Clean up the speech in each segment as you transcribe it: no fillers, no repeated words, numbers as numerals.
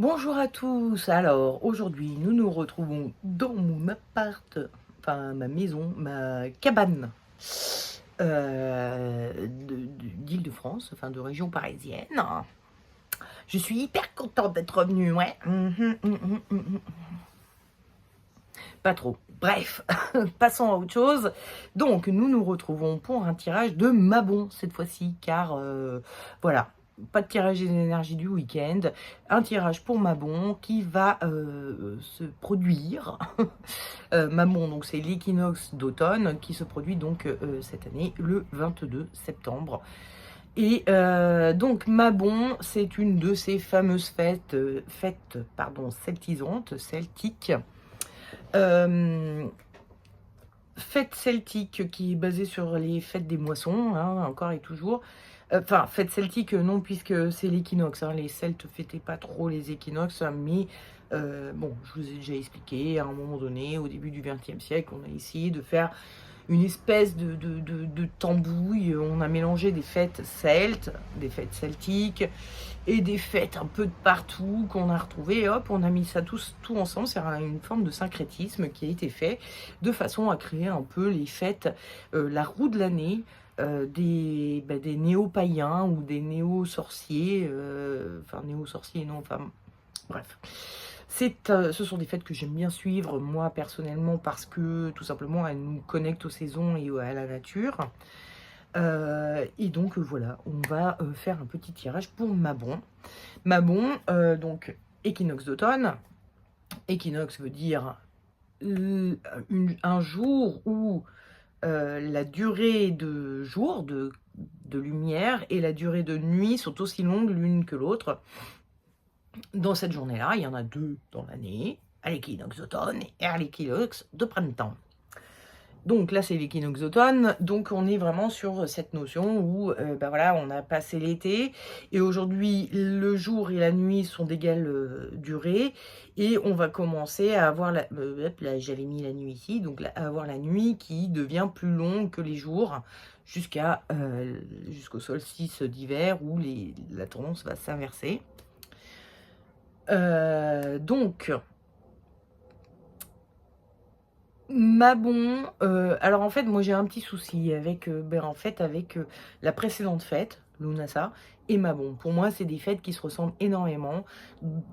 Bonjour à tous. Alors aujourd'hui, nous nous retrouvons dans mon appart, enfin ma maison, ma cabane d'Île-de-France, enfin de région parisienne. Je suis hyper contente d'être revenue, ouais. Pas trop. Bref, passons à autre chose. Donc, nous nous retrouvons pour un tirage de Mabon cette fois-ci, car voilà, pas de tirage des énergies du week-end, un tirage pour Mabon qui va se produire. Mabon, donc c'est l'équinoxe d'automne qui se produit donc cette année le 22 septembre. Et donc Mabon, c'est une de ces fameuses fêtes, celtiques. Fête celtique qui est basée sur les fêtes des moissons, hein, encore et toujours. Enfin, fête celtique, non, puisque c'est l'équinoxe. Hein, les Celtes fêtaient pas trop les équinoxes, mais bon, je vous ai déjà expliqué, à un moment donné, au début du XXe siècle, on a essayé de faire une espèce de tambouille. On a mélangé des fêtes celtes, des fêtes celtiques et des fêtes un peu de partout qu'on a retrouvées. Hop, on a mis ça tout ensemble. C'est une forme de syncrétisme qui a été fait de façon à créer un peu les fêtes, la roue de l'année. Des néo-païens ou des néo-sorciers, enfin néo-sorciers non, enfin bref. Ce sont des fêtes que j'aime bien suivre, moi personnellement, parce que tout simplement elles nous connectent aux saisons et à la nature. Et donc voilà, on va faire un petit tirage pour Mabon. Mabon, donc équinoxe d'automne. Équinoxe veut dire un jour où la durée de jour, de lumière, et la durée de nuit sont aussi longues l'une que l'autre. Dans cette journée-là, il y en a deux dans l'année, à l'équinoxe d'automne et à l'équinoxe de printemps. Donc là, c'est l'équinoxe d'automne, donc on est vraiment sur cette notion où voilà, on a passé l'été, et aujourd'hui, le jour et la nuit sont d'égale durée, et on va commencer à avoir, là j'avais mis la nuit ici, donc à avoir la nuit qui devient plus longue que les jours, jusqu'au solstice d'hiver où la tendance va s'inverser. Donc, Mabon, alors en fait, moi j'ai un petit souci avec, avec la précédente fête, Lunasa, et Mabon. Pour moi, c'est des fêtes qui se ressemblent énormément.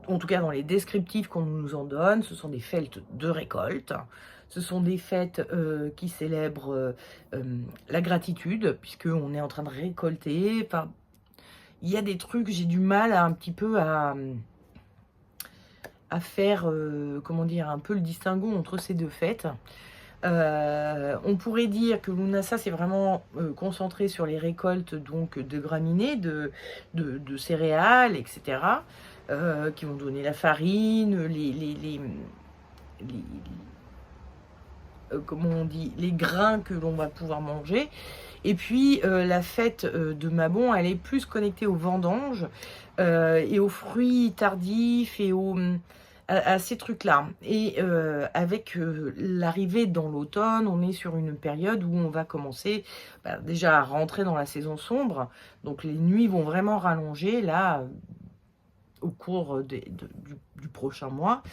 En tout cas, dans les descriptifs qu'on nous en donne, ce sont des fêtes de récolte. Ce sont des fêtes qui célèbrent la gratitude, puisqu'on est en train de récolter. Enfin, il y a des trucs, j'ai du mal un petit peu à faire, comment dire, un peu le distinguo entre ces deux fêtes. On pourrait dire que Lunasa c'est vraiment concentré sur les récoltes donc de graminées, de céréales, etc. Qui vont donner la farine, comment on dit, les grains que l'on va pouvoir manger. Et puis la fête de Mabon, elle est plus connectée aux vendanges et aux fruits tardifs et à ces trucs-là. Et avec l'arrivée dans l'automne, on est sur une période où on va commencer déjà à rentrer dans la saison sombre. Donc les nuits vont vraiment rallonger là au cours du prochain mois.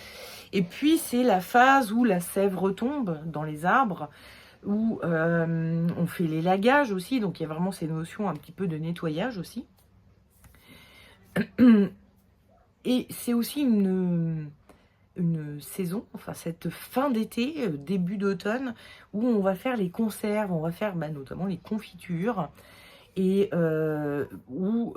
Et puis c'est la phase où la sève retombe dans les arbres, où on fait l'élagage aussi, donc il y a vraiment ces notions un petit peu de nettoyage aussi. Et c'est aussi une saison, enfin cette fin d'été, début d'automne, où on va faire les conserves, on va faire notamment les confitures, et où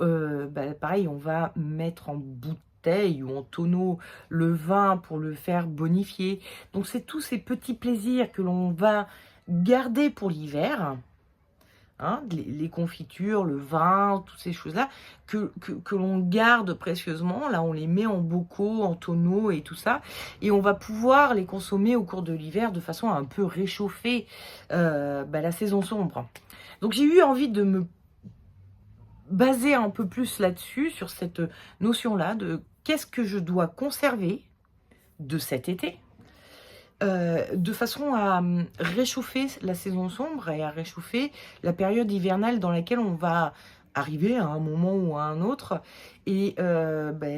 pareil, on va mettre en bouteille ou en tonneau le vin pour le faire bonifier. Donc c'est tous ces petits plaisirs que l'on va garder pour l'hiver, hein, les confitures, le vin, toutes ces choses-là, que l'on garde précieusement. Là, on les met en bocaux, en tonneaux et tout ça, et on va pouvoir les consommer au cours de l'hiver de façon à un peu réchauffer la saison sombre. Donc j'ai eu envie de me baser un peu plus là-dessus, sur cette notion-là de qu'est-ce que je dois conserver de cet été, de façon à réchauffer la saison sombre et à réchauffer la période hivernale dans laquelle on va arriver à un moment ou à un autre. Et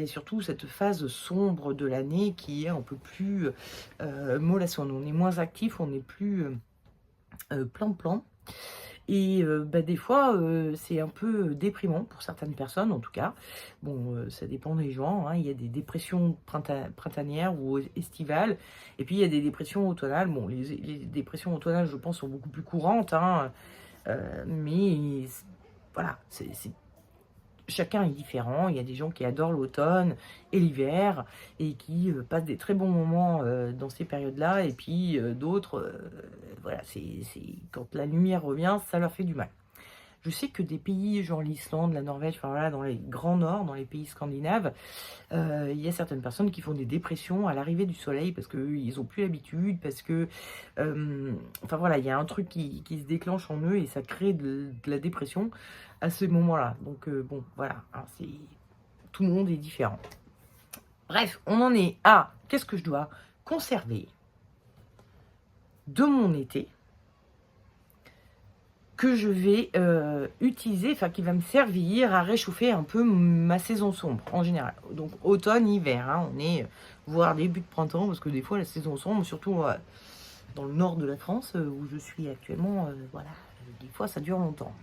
surtout cette phase sombre de l'année qui est un peu plus mollassonne. On est moins actif, on est plus plan-plan. Et des fois, c'est un peu déprimant pour certaines personnes, en tout cas. Bon, ça dépend des gens, hein. Il y a des dépressions printanières ou estivales. Et puis, il y a des dépressions automnales. Bon, les dépressions automnales, je pense, sont beaucoup plus courantes, hein. Mais voilà, chacun est différent. Il y a des gens qui adorent l'automne et l'hiver et qui passent des très bons moments dans ces périodes-là. Et puis d'autres, voilà, c'est quand la lumière revient, ça leur fait du mal. Je sais que des pays genre l'Islande, la Norvège, enfin voilà, dans les grands nord, dans les pays scandinaves, il y a certaines personnes qui font des dépressions à l'arrivée du soleil parce qu'ils n'ont plus l'habitude, parce que, enfin voilà, il y a un truc qui se déclenche en eux et ça crée de la dépression à ce moment-là. Donc bon, voilà, hein, tout le monde est différent. Bref, on en est à qu'est-ce que je dois conserver de mon été que je vais utiliser, enfin qui va me servir à réchauffer un peu ma saison sombre en général. Donc automne, hiver, hein, on est voire début de printemps parce que des fois la saison sombre, surtout dans le nord de la France où je suis actuellement, voilà, des fois ça dure longtemps.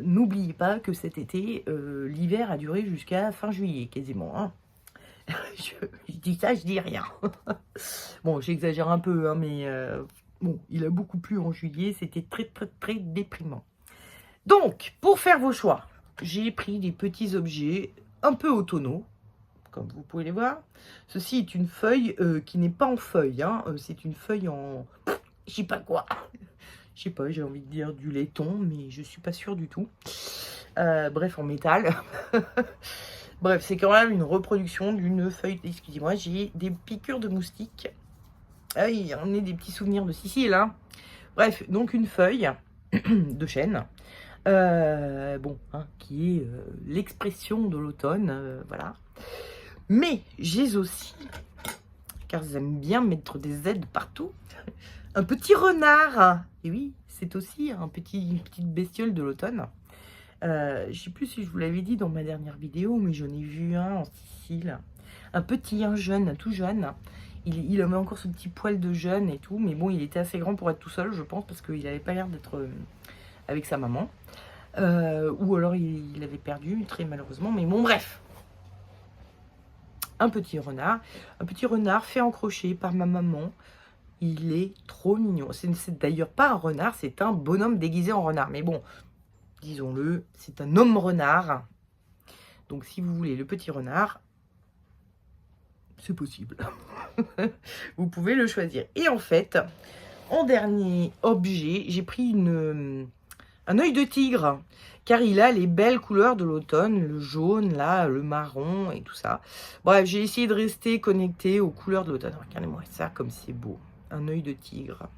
N'oubliez pas que cet été, l'hiver a duré jusqu'à fin juillet quasiment. Hein. je dis ça, je dis rien. Bon, j'exagère un peu, hein, mais bon, il a beaucoup plu en juillet, c'était très très très déprimant. Donc, pour faire vos choix, j'ai pris des petits objets un peu automnaux, comme vous pouvez les voir. Ceci est une feuille qui n'est pas en feuille, hein, c'est une feuille en... je sais pas quoi. Je sais pas, j'ai envie de dire du laiton, mais je suis pas sûre du tout. Bref, en métal. Bref, c'est quand même une reproduction d'une feuille. Excusez-moi, j'ai des piqûres de moustiques. Ah oui, on est des petits souvenirs de Sicile, hein. Bref, donc une feuille de chêne. Bon, hein, qui est l'expression de l'automne, voilà. Mais j'ai aussi, car j'aime bien mettre des aides partout, un petit renard. Et oui, c'est aussi une petite bestiole de l'automne. Je ne sais plus si je vous l'avais dit dans ma dernière vidéo, mais j'en ai vu un en Sicile. Un petit, un jeune, un tout jeune. Il avait encore ce petit poil de jeune et tout, mais bon, il était assez grand pour être tout seul, je pense, parce qu'il n'avait pas l'air d'être avec sa maman. Ou alors il avait perdu, très malheureusement, mais bon, bref. Un petit renard fait en crochet par ma maman. Il est trop mignon. C'est d'ailleurs pas un renard, c'est un bonhomme déguisé en renard. Mais bon, disons-le, c'est un homme renard. Donc si vous voulez le petit renard, c'est possible. Vous pouvez le choisir. Et en fait, en dernier objet, j'ai pris un œil de tigre. Car il a les belles couleurs de l'automne, le jaune, là, le marron et tout ça. Bref, j'ai essayé de rester connecté aux couleurs de l'automne. Regardez-moi ça, comme c'est beau. Un œil de tigre.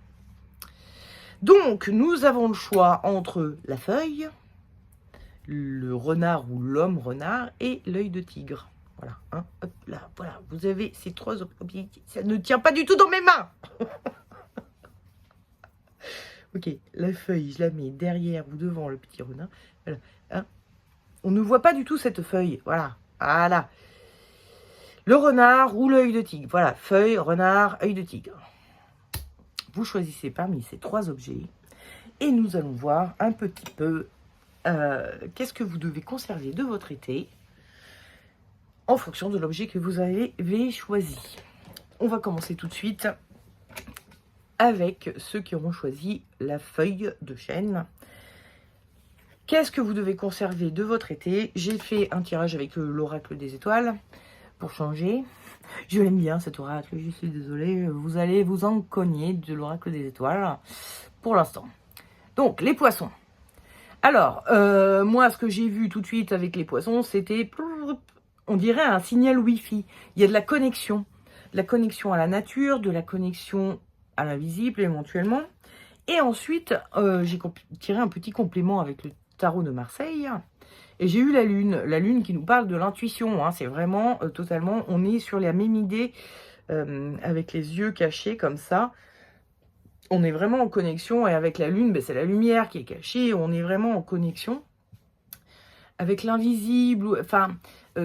Donc, nous avons le choix entre la feuille, le renard ou l'homme renard et l'œil de tigre. Voilà, hein, hop là, voilà. Vous avez ces trois objets. Ça ne tient pas du tout dans mes mains. Ok, la feuille, je la mets derrière ou devant le petit renard. Voilà, hein. On ne voit pas du tout cette feuille. Voilà, voilà. Le renard ou l'œil de tigre. Voilà, feuille, renard, œil de tigre. Vous choisissez parmi ces trois objets. Et nous allons voir un petit peu qu'est-ce que vous devez conserver de votre été en fonction de l'objet que vous avez choisi. On va commencer tout de suite avec ceux qui auront choisi la feuille de chêne. Qu'est-ce que vous devez conserver de votre été? J'ai fait un tirage avec l'oracle des étoiles pour changer. Je l'aime bien cet oracle, je suis désolée. Vous allez vous en cogner de l'oracle des étoiles pour l'instant. Donc, les poissons. Alors, moi, ce que j'ai vu tout de suite avec les poissons, c'était, on dirait un signal Wi-Fi. Il y a de la connexion à la nature, de la connexion à l'invisible éventuellement. Et ensuite, j'ai tiré un petit complément avec le tarot de Marseille. Et j'ai eu la lune qui nous parle de l'intuition. Hein, c'est vraiment totalement, on est sur la même idée avec les yeux cachés comme ça. on est vraiment en connexion, et avec la lune, c'est la lumière qui est cachée, on est vraiment en connexion avec l'invisible, enfin,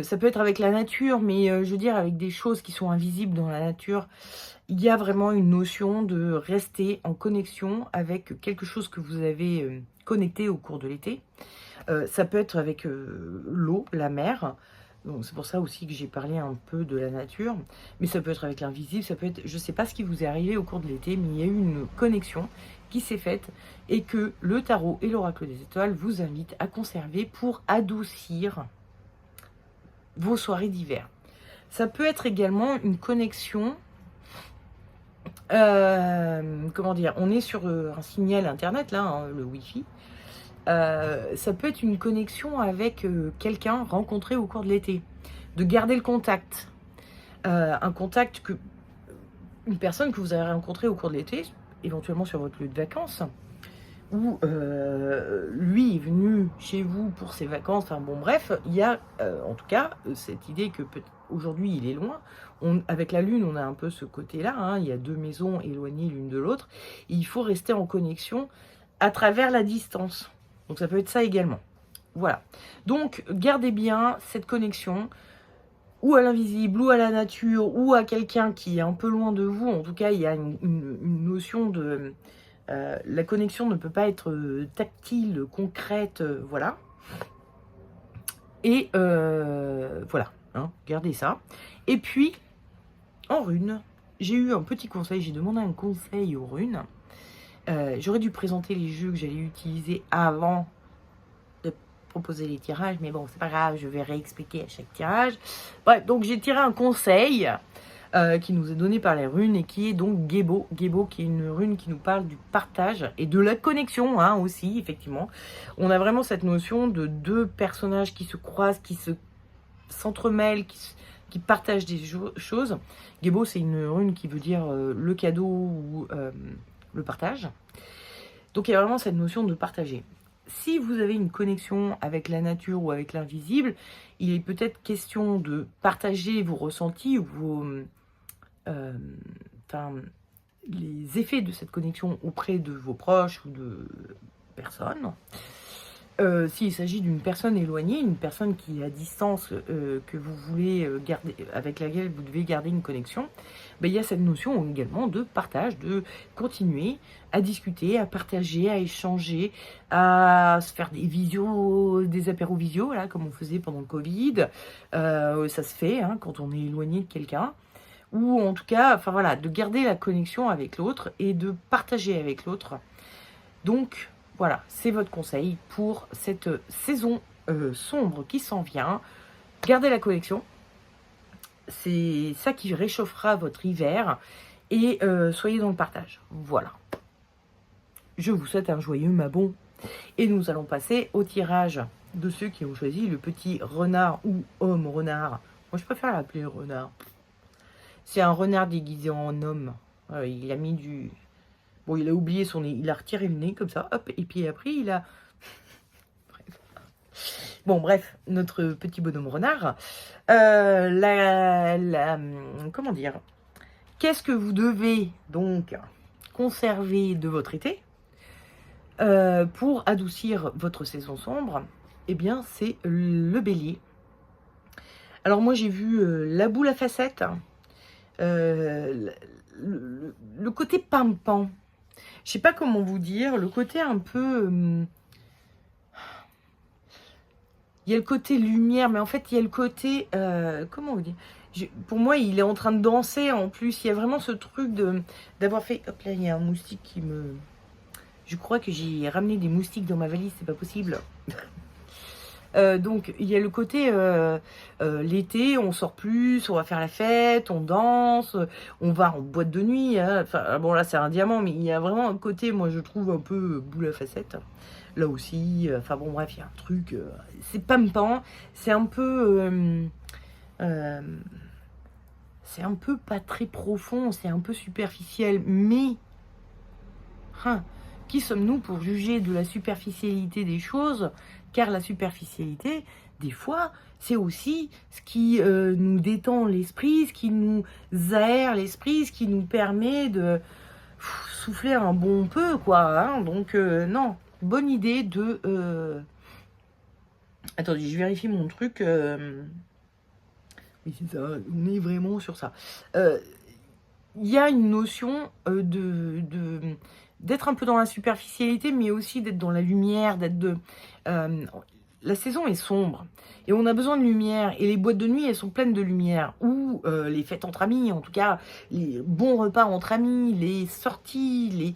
ça peut être avec la nature, mais je veux dire avec des choses qui sont invisibles dans la nature. Il y a vraiment une notion de rester en connexion avec quelque chose que vous avez connecté au cours de l'été. Ça peut être avec l'eau, la mer. Donc c'est pour ça aussi que j'ai parlé un peu de la nature. Mais ça peut être avec l'invisible, ça peut être... Je ne sais pas ce qui vous est arrivé au cours de l'été, mais il y a eu une connexion qui s'est faite et que le tarot et l'oracle des étoiles vous invitent à conserver pour adoucir vos soirées d'hiver. Ça peut être également une connexion... comment dire, on est sur un signal internet là, hein, le wifi. Ça peut être une connexion avec quelqu'un rencontré au cours de l'été, de garder le contact, un contact que une personne que vous avez rencontrée au cours de l'été, éventuellement sur votre lieu de vacances, ou lui est venu chez vous pour ses vacances. Enfin bon, bref, il y a en tout cas cette idée que aujourd'hui il est loin. Avec la lune, on a un peu ce côté-là, hein, il y a deux maisons éloignées l'une de l'autre, et il faut rester en connexion à travers la distance. Donc ça peut être ça également. Voilà. Donc gardez bien cette connexion, ou à l'invisible, ou à la nature, ou à quelqu'un qui est un peu loin de vous. En tout cas, il y a une notion de... la connexion ne peut pas être tactile, concrète, voilà. Et voilà, hein, gardez ça. Et puis, en runes, j'ai eu un petit conseil, j'ai demandé un conseil aux runes. J'aurais dû présenter les jeux que j'allais utiliser avant de proposer les tirages, mais bon, c'est pas grave, je vais réexpliquer à chaque tirage. Bref, donc j'ai tiré un conseil qui nous est donné par les runes et qui est donc Gébo. Gébo qui est une rune qui nous parle du partage et de la connexion, hein, aussi, effectivement. On a vraiment cette notion de deux personnages qui se croisent, qui s'entremêlent, qui partagent des choses. Gébo, c'est une rune qui veut dire le cadeau ou le partage. Donc il y a vraiment cette notion de partager. Si vous avez une connexion avec la nature ou avec l'invisible, il est peut-être question de partager vos ressentis ou vos, les effets de cette connexion auprès de vos proches ou de personnes. S'il s'agit d'une personne éloignée, une personne qui est à distance, que vous voulez garder, avec laquelle vous devez garder une connexion, il y a cette notion également de partage, de continuer à discuter, à partager, à échanger, à se faire des visios, des apéros visio, là, comme on faisait pendant le Covid. Ça se fait hein, quand on est éloigné de quelqu'un. Ou en tout cas, enfin voilà, de garder la connexion avec l'autre et de partager avec l'autre. Donc, voilà, c'est votre conseil pour cette saison sombre qui s'en vient. Gardez la connexion. C'est ça qui réchauffera votre hiver. Et soyez dans le partage. Voilà. Je vous souhaite un joyeux Mabon. Et nous allons passer au tirage de ceux qui ont choisi le petit renard ou homme renard. Moi, je préfère l'appeler renard. C'est un renard déguisé en homme. Il a mis du... Bon, il a oublié son nez. Il a retiré le nez comme ça. Hop. Et puis après, il a... Bon, bref. Notre petit bonhomme renard. Comment dire? Qu'est-ce que vous devez donc conserver de votre été pour adoucir votre saison sombre? Eh bien, c'est le bélier. Alors moi, j'ai vu la boule à facettes. Le côté pimpant. Je sais pas comment vous dire. Le côté un peu... il y a le côté lumière, mais en fait, il y a le côté... comment vous dire? Pour moi, il est en train de danser en plus. Il y a vraiment ce truc d'avoir fait... Hop là, il y a un moustique qui me... Je crois que j'ai ramené des moustiques dans ma valise, c'est pas possible. Donc, il y a le côté l'été, on sort plus, on va faire la fête, on danse, on va en boîte de nuit. Hein. Enfin, bon, là, c'est un diamant, mais il y a vraiment un côté, moi, je trouve un peu boule à facettes. Là aussi, enfin bon, bref, il y a un truc, c'est pimpant, c'est un peu... c'est un peu pas très profond, c'est un peu superficiel, mais... Hein, qui sommes-nous pour juger de la superficialité des choses? Car la superficialité, des fois, c'est aussi ce qui nous détend l'esprit, ce qui nous aère l'esprit, ce qui nous permet de... souffler un bon peu, quoi. Hein, donc, non, bonne idée de... Attendez, je vérifie mon truc. Oui, c'est ça, on est vraiment sur ça. Il y a une notion d'être un peu dans la superficialité, mais aussi d'être dans la lumière, la saison est sombre et on a besoin de lumière et les boîtes de nuit elles sont pleines de lumière ou les fêtes entre amis, en tout cas les bons repas entre amis, les sorties,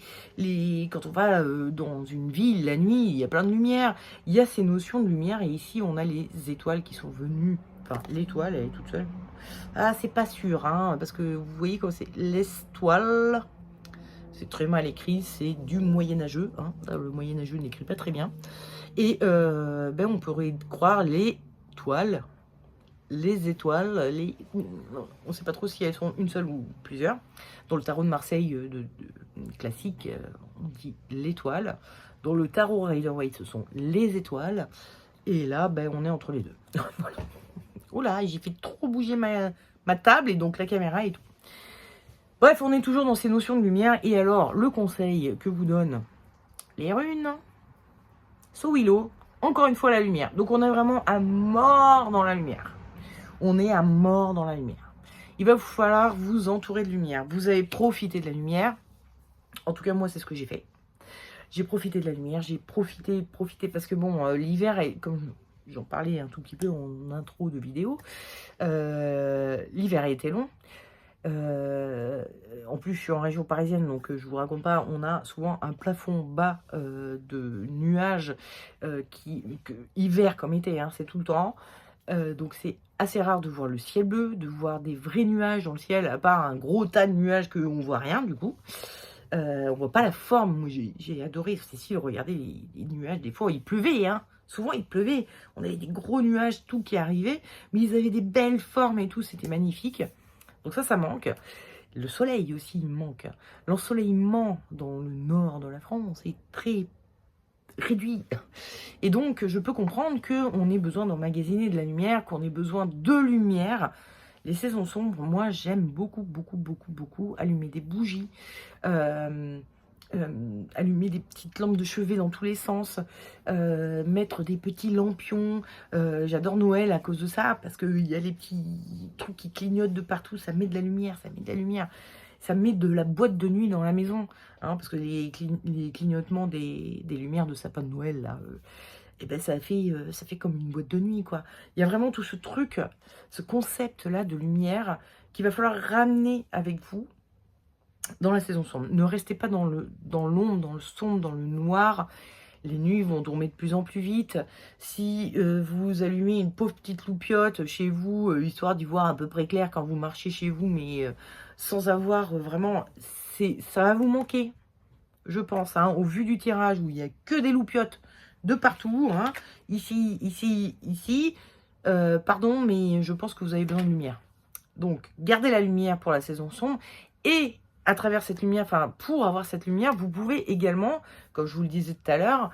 quand on va dans une ville la nuit, il y a plein de lumière, il y a ces notions de lumière et ici on a les étoiles qui sont venues, enfin l'étoile elle est toute seule. Ah, c'est pas sûr, hein, parce que vous voyez comme c'est l'estoile. C'est très mal écrit, c'est du moyenâgeux. Hein. Le moyenâgeux n'écrit pas très bien. Et ben, on pourrait croire les toiles, les étoiles, on ne sait pas trop si elles sont une seule ou plusieurs. Dans le tarot de Marseille classique, on dit l'étoile. Dans le tarot Rider-Waite, ce sont les étoiles. Et là, ben, on est entre les deux. Voilà. Oh là, j'ai fait trop bouger ma table et donc la caméra et tout. Bref, on est toujours dans ces notions de lumière. Et alors, le conseil que vous donne les runes, Sowilo, encore une fois la lumière. Donc on est vraiment à mort dans la lumière. On est à mort dans la lumière. Il va vous falloir vous entourer de lumière. Vous avez profité de la lumière. En tout cas, moi, c'est ce que j'ai fait. J'ai profité de la lumière. J'ai profité parce que bon, l'hiver est comme... J'en parlais un tout petit peu en intro de vidéo. L'hiver a été long. En plus, je suis en région parisienne, donc je vous raconte pas, on a souvent un plafond bas de nuages hiver comme été, hein, c'est tout le temps. Donc c'est assez rare de voir le ciel bleu, de voir des vrais nuages dans le ciel, à part un gros tas de nuages qu'on voit rien du coup. On voit pas la forme. Moi j'ai adoré Cécile, regardez les nuages, des fois il pleuvait, hein. Souvent il pleuvait, on avait des gros nuages tout qui arrivaient, mais ils avaient des belles formes et tout, c'était magnifique. Donc ça manque. Le soleil aussi il manque. L'ensoleillement dans le nord de la France est très réduit. Et donc je peux comprendre qu'on ait besoin d'emmagasiner de la lumière, qu'on ait besoin de lumière. Les saisons sombres, moi j'aime beaucoup allumer des bougies, allumer des petites lampes de chevet dans tous les sens, mettre des petits lampions. J'adore Noël à cause de ça, parce qu'il y a les petits trucs qui clignotent de partout, ça met de la lumière, ça met de la boîte de nuit dans la maison, hein, parce que les clignotements des lumières de sapin de Noël, là, et ben ça fait comme une boîte de nuit, quoi. Il y a vraiment tout ce truc, ce concept-là de lumière qu'il va falloir ramener avec vous dans la saison sombre. Ne restez pas dans l'ombre, dans le sombre, dans le noir. Les nuits vont dormir de plus en plus vite. Si vous allumez une pauvre petite loupiote chez vous, histoire d'y voir à peu près clair quand vous marchez chez vous, mais sans avoir vraiment... Ça va vous manquer, je pense, hein, au vu du tirage où il n'y a que des loupiotes de partout, hein, ici, pardon, mais je pense que vous avez besoin de lumière. Donc, gardez la lumière pour la saison sombre et à travers cette lumière, enfin, pour avoir cette lumière, vous pouvez également, comme je vous le disais tout à l'heure,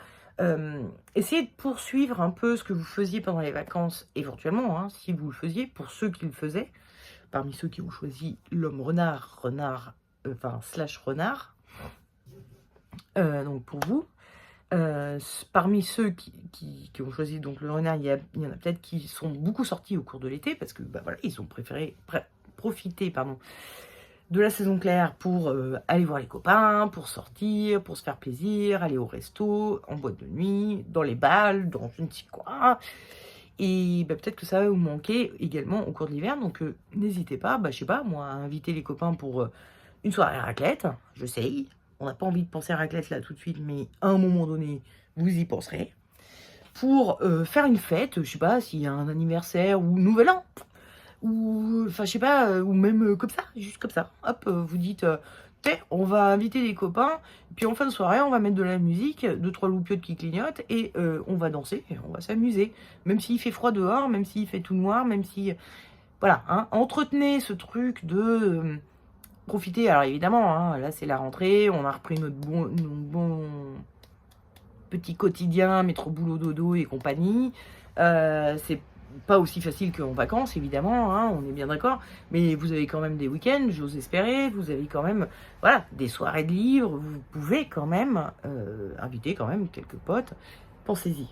essayer de poursuivre un peu ce que vous faisiez pendant les vacances, éventuellement, hein, si vous le faisiez, pour ceux qui le faisaient, parmi ceux qui ont choisi l'homme renard, slash renard, donc pour vous. Parmi ceux qui ont choisi donc le renard, il y en a peut-être qui sont beaucoup sortis au cours de l'été parce que bah, voilà, ils ont préféré profiter de la saison claire pour aller voir les copains, pour sortir, pour se faire plaisir, aller au resto, en boîte de nuit, dans les balles, dans je ne sais quoi. Et bah, peut-être que ça va vous manquer également au cours de l'hiver. Donc n'hésitez pas, je sais pas, moi, à inviter les copains pour une soirée à raclette. Je sais. On n'a pas envie de penser à raclette là tout de suite, mais à un moment donné, vous y penserez. Pour faire une fête, je sais pas, s'il y a un anniversaire ou Nouvel An, ou enfin je sais pas, ou même comme ça, juste comme ça. Hop, vous dites, on va inviter des copains, puis en fin de soirée, on va mettre de la musique, 2-3 loupiotes qui clignotent, et on va danser, et on va s'amuser. Même s'il fait froid dehors, même s'il fait tout noir, même si... Voilà, hein, entretenez ce truc de... profiter, alors évidemment, hein, là c'est la rentrée, on a repris notre bon petit quotidien, métro boulot dodo et compagnie. C'est pas aussi facile qu'en vacances, évidemment, hein, on est bien d'accord, mais vous avez quand même des week-ends, j'ose espérer, vous avez quand même, voilà, des soirées de livres, vous pouvez quand même inviter quand même quelques potes. Pensez-y.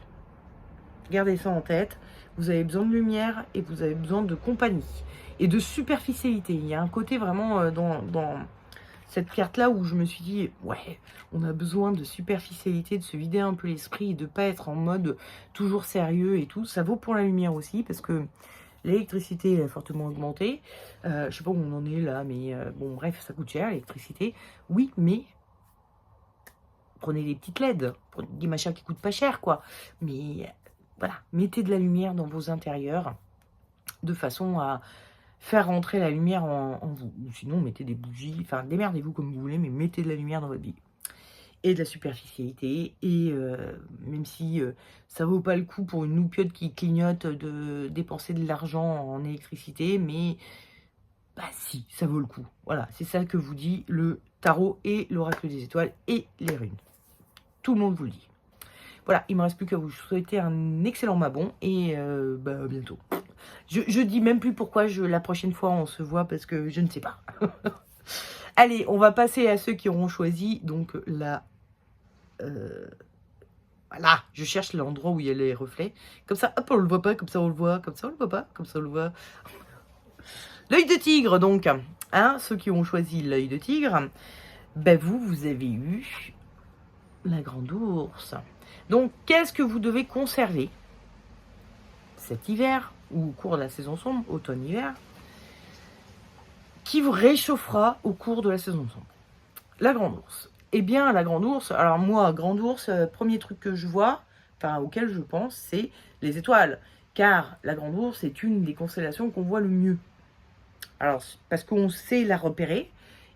Gardez ça en tête. Vous avez besoin de lumière et vous avez besoin de compagnie et de superficialité. Il y a un côté vraiment dans cette carte-là où je me suis dit, ouais, on a besoin de superficialité, de se vider un peu l'esprit et de pas être en mode toujours sérieux et tout. Ça vaut pour la lumière aussi parce que l'électricité a fortement augmenté. Je sais pas où on en est là, mais bon, bref, ça coûte cher l'électricité. Oui, mais prenez des petites LED, prenez des machins qui coûtent pas cher, quoi. Mais voilà, mettez de la lumière dans vos intérieurs de façon à faire rentrer la lumière en vous. Ou sinon, mettez des bougies, enfin, démerdez-vous comme vous voulez, mais mettez de la lumière dans votre vie. Et de la superficialité. Et même si ça vaut pas le coup pour une loupiote qui clignote de dépenser de l'argent en électricité, mais bah si, ça vaut le coup. Voilà, c'est ça que vous dit le tarot et l'oracle des étoiles et les runes. Tout le monde vous le dit. Voilà, il ne me reste plus qu'à vous souhaiter un excellent mabon et bah, à bientôt. Je dis même plus pourquoi la prochaine fois on se voit parce que je ne sais pas. Allez, on va passer à ceux qui auront choisi. Donc là, voilà, je cherche l'endroit où il y a les reflets. Comme ça, hop, on le voit pas, comme ça on le voit, comme ça on le voit pas, comme ça on le voit. L'œil de tigre, donc. Hein, ceux qui ont choisi l'œil de tigre, ben vous avez eu la grande ours. Donc, qu'est-ce que vous devez conserver cet hiver, ou au cours de la saison sombre, automne-hiver, qui vous réchauffera au cours de la saison sombre? La grande ours. Eh bien, la grande ours, alors moi, grande ours, premier truc que je vois, enfin, auquel je pense, c'est les étoiles. Car la grande ours est une des constellations qu'on voit le mieux. Alors, parce qu'on sait la repérer,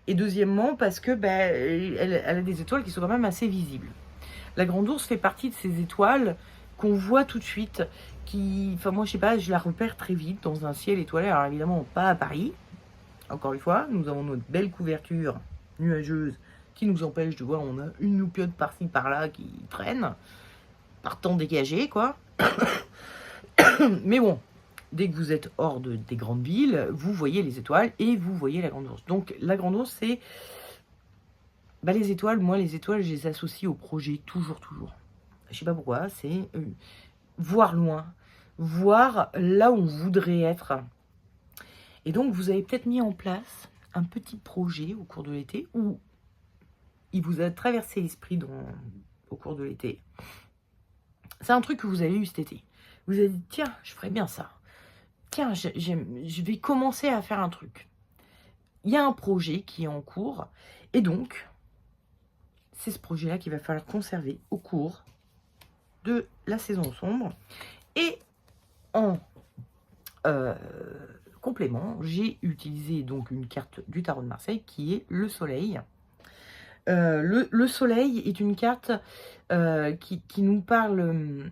et deuxièmement, parce que elle a des étoiles qui sont quand même assez visibles. La grande ours fait partie de ces étoiles qu'on voit tout de suite, enfin moi je sais pas, je la repère très vite dans un ciel étoilé. Alors évidemment pas à Paris, encore une fois, nous avons notre belle couverture nuageuse qui nous empêche de voir, on a une loupiote par-ci par-là qui traîne, par temps dégagé quoi. Mais bon, dès que vous êtes hors des grandes villes, vous voyez les étoiles et vous voyez la grande ours. Donc la grande ours c'est... les étoiles, moi les étoiles je les associe au projet, toujours. Je sais pas pourquoi, c'est voir loin, voir là où on voudrait être. Et donc vous avez peut-être mis en place un petit projet au cours de l'été, ou il vous a traversé l'esprit au cours de l'été. C'est un truc que vous avez eu cet été. Vous avez dit, tiens, je ferais bien ça. Tiens, je vais commencer à faire un truc. Il y a un projet qui est en cours, et donc c'est ce projet-là qu'il va falloir conserver au cours de la saison sombre. Et en complément, j'ai utilisé donc une carte du tarot de Marseille qui est le soleil. Le soleil est une carte qui nous parle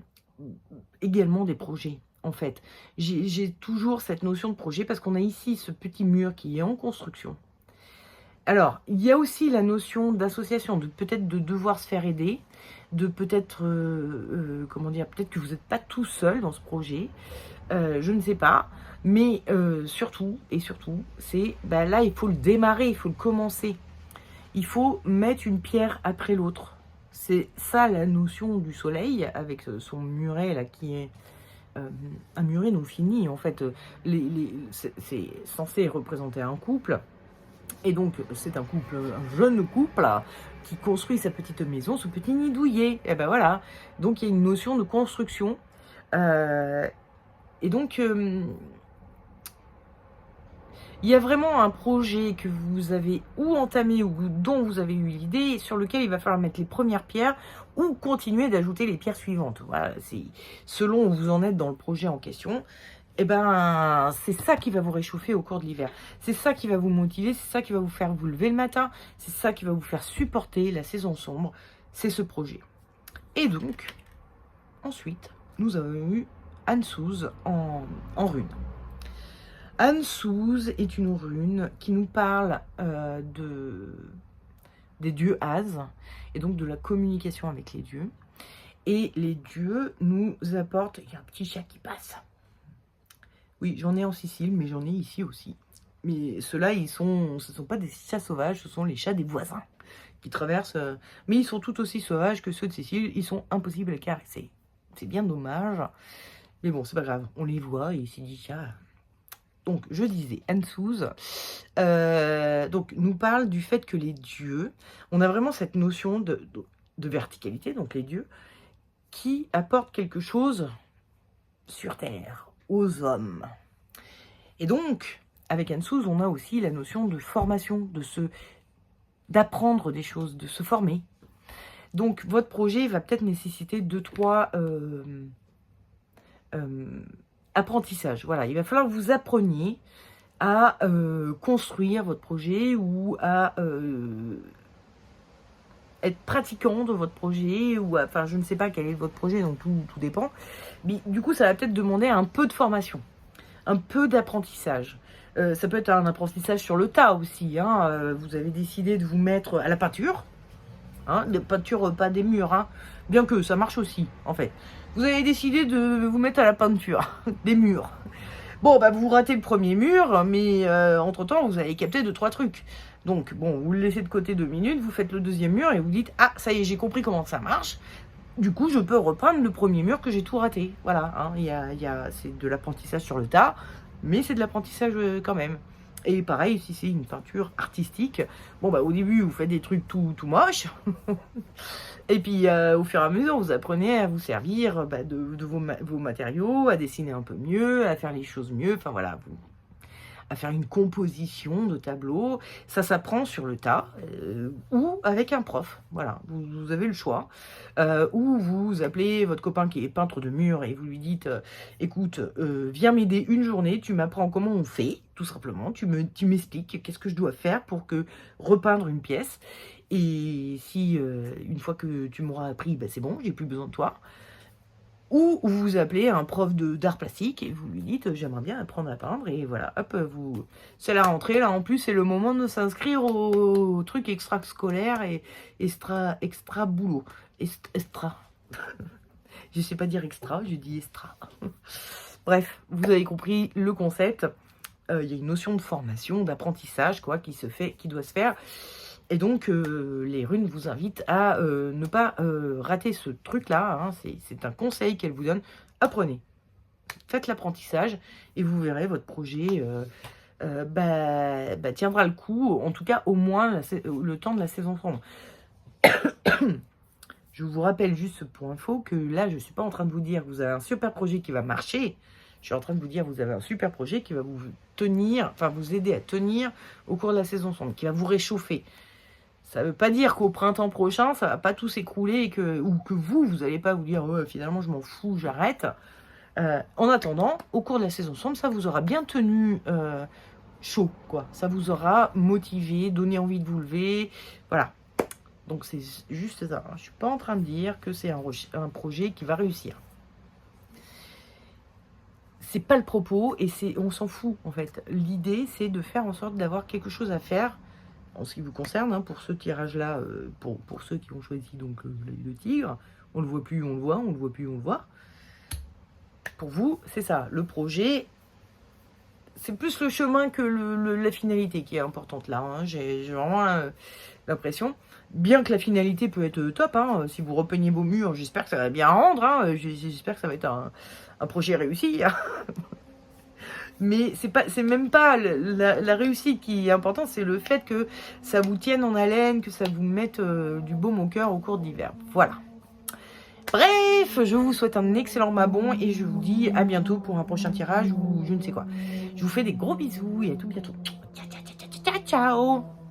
également des projets. En fait, j'ai toujours cette notion de projet parce qu'on a ici ce petit mur qui est en construction. Alors, il y a aussi la notion d'association, peut-être de devoir se faire aider, de peut-être, comment dire, peut-être que vous n'êtes pas tout seul dans ce projet, je ne sais pas, mais surtout, c'est, là, il faut le démarrer, il faut le commencer. Il faut mettre une pierre après l'autre. C'est ça la notion du soleil, avec son muret, là, qui est un muret non fini, en fait. C'est censé représenter un couple. Et donc, c'est un couple, un jeune couple qui construit sa petite maison, ce petit nid douillet. Et ben voilà. Donc, il y a une notion de construction. Et donc, il y a vraiment un projet que vous avez ou entamé ou dont vous avez eu l'idée, sur lequel il va falloir mettre les premières pierres ou continuer d'ajouter les pierres suivantes. Voilà, c'est selon où vous en êtes dans le projet en question. Et c'est ça qui va vous réchauffer au cours de l'hiver. C'est ça qui va vous motiver, c'est ça qui va vous faire vous lever le matin, c'est ça qui va vous faire supporter la saison sombre, c'est ce projet. Et donc, ensuite, nous avons eu Ansuz en rune. Ansuz est une rune qui nous parle des dieux Az, et donc de la communication avec les dieux. Et les dieux nous apportent... Il y a un petit chat qui passe. Oui, j'en ai en Sicile, mais j'en ai ici aussi. Mais ceux-là, ce ne sont pas des chats sauvages, ce sont les chats des voisins qui traversent. Mais ils sont tout aussi sauvages que ceux de Sicile. Ils sont impossibles à caresser. C'est bien dommage. Mais bon, c'est pas grave. On les voit et il s'est dit, ah. Donc, je disais, Ansuz, donc, nous parle du fait que les dieux, on a vraiment cette notion de verticalité, donc les dieux, qui apportent quelque chose sur Terre, aux hommes. Et donc, avec Ansuz, on a aussi la notion de formation, d'apprendre des choses, de se former. Donc, votre projet va peut-être nécessiter 2-3 apprentissages. Voilà, il va falloir que vous appreniez à construire votre projet ou à être pratiquant de votre projet, ou enfin, je ne sais pas quel est votre projet, donc tout dépend. Mais du coup, ça va peut-être demander un peu de formation, un peu d'apprentissage. Ça peut être un apprentissage sur le tas aussi. Hein. Vous avez décidé de vous mettre à la peinture. Hein, de peinture, pas des murs. Hein. Bien que ça marche aussi, en fait. Vous avez décidé de vous mettre à la peinture des murs. Bon, bah vous ratez le premier mur, mais entre-temps, vous avez capté 2-3 trucs. Donc, bon, vous le laissez de côté 2 minutes, vous faites le deuxième mur et vous dites « Ah, ça y est, j'ai compris comment ça marche. Du coup, je peux reprendre le premier mur que j'ai tout raté. » Voilà, hein, c'est de l'apprentissage sur le tas, mais c'est de l'apprentissage quand même. Et pareil, si c'est une peinture artistique, bon, bah au début, vous faites des trucs tout moches. Et puis, au fur et à mesure, vous apprenez à vous servir de vos matériaux, à dessiner un peu mieux, à faire les choses mieux. Enfin, voilà, à faire une composition de tableau. Ça s'apprend sur le tas ou avec un prof. Voilà, vous avez le choix. Ou vous appelez votre copain qui est peintre de mur et vous lui dites écoute, viens m'aider une journée, tu m'apprends comment on fait, tout simplement. Tu m'expliques qu'est-ce que je dois faire pour repeindre une pièce. Et si une fois que tu m'auras appris, c'est bon, j'ai plus besoin de toi. Ou vous appelez un prof d'art plastique et vous lui dites j'aimerais bien apprendre à peindre, et voilà, hop, c'est la rentrée, là en plus c'est le moment de s'inscrire au truc extra-scolaire et extra boulot. Extra. Je sais pas dire extra, je dis extra. Bref, vous avez compris le concept. Il y a une notion de formation, d'apprentissage, quoi, qui doit se faire. Et donc, les runes vous invitent à ne pas rater ce truc-là. Hein. C'est un conseil qu'elles vous donnent. Apprenez. Faites l'apprentissage et vous verrez, votre projet tiendra le coup. En tout cas, au moins le temps de la saison sombre. Je vous rappelle juste pour info que là, je ne suis pas en train de vous dire que vous avez un super projet qui va marcher. Je suis en train de vous dire que vous avez un super projet qui va vous aider à tenir au cours de la saison sombre, qui va vous réchauffer. Ça ne veut pas dire qu'au printemps prochain, ça ne va pas tout s'écrouler ou que vous n'allez pas vous dire finalement je m'en fous, j'arrête. En attendant, au cours de la saison sombre, ça vous aura bien tenu chaud, quoi. Ça vous aura motivé, donné envie de vous lever. Voilà. Donc c'est juste ça. Hein. Je ne suis pas en train de dire que c'est un projet qui va réussir. C'est pas le propos et on s'en fout en fait. L'idée c'est de faire en sorte d'avoir quelque chose à faire en ce qui vous concerne, hein, pour ce tirage-là, pour ceux qui ont choisi donc le tigre. On le voit plus, on le voit, on le voit plus, on le voit. Pour vous, c'est ça. Le projet, c'est plus le chemin que la finalité qui est importante là. Hein. J'ai vraiment l'impression. Bien que la finalité peut être top, hein, si vous repeignez vos murs, j'espère que ça va bien rendre. Hein, j'espère que ça va être un projet réussi. Hein. Mais c'est même pas la réussite qui est importante, c'est le fait que ça vous tienne en haleine, que ça vous mette du baume au cœur au cours de l'hiver. Voilà. Bref, je vous souhaite un excellent mabon et je vous dis à bientôt pour un prochain tirage ou je ne sais quoi. Je vous fais des gros bisous et à tout bientôt. Ciao, ciao, ciao, ciao, ciao.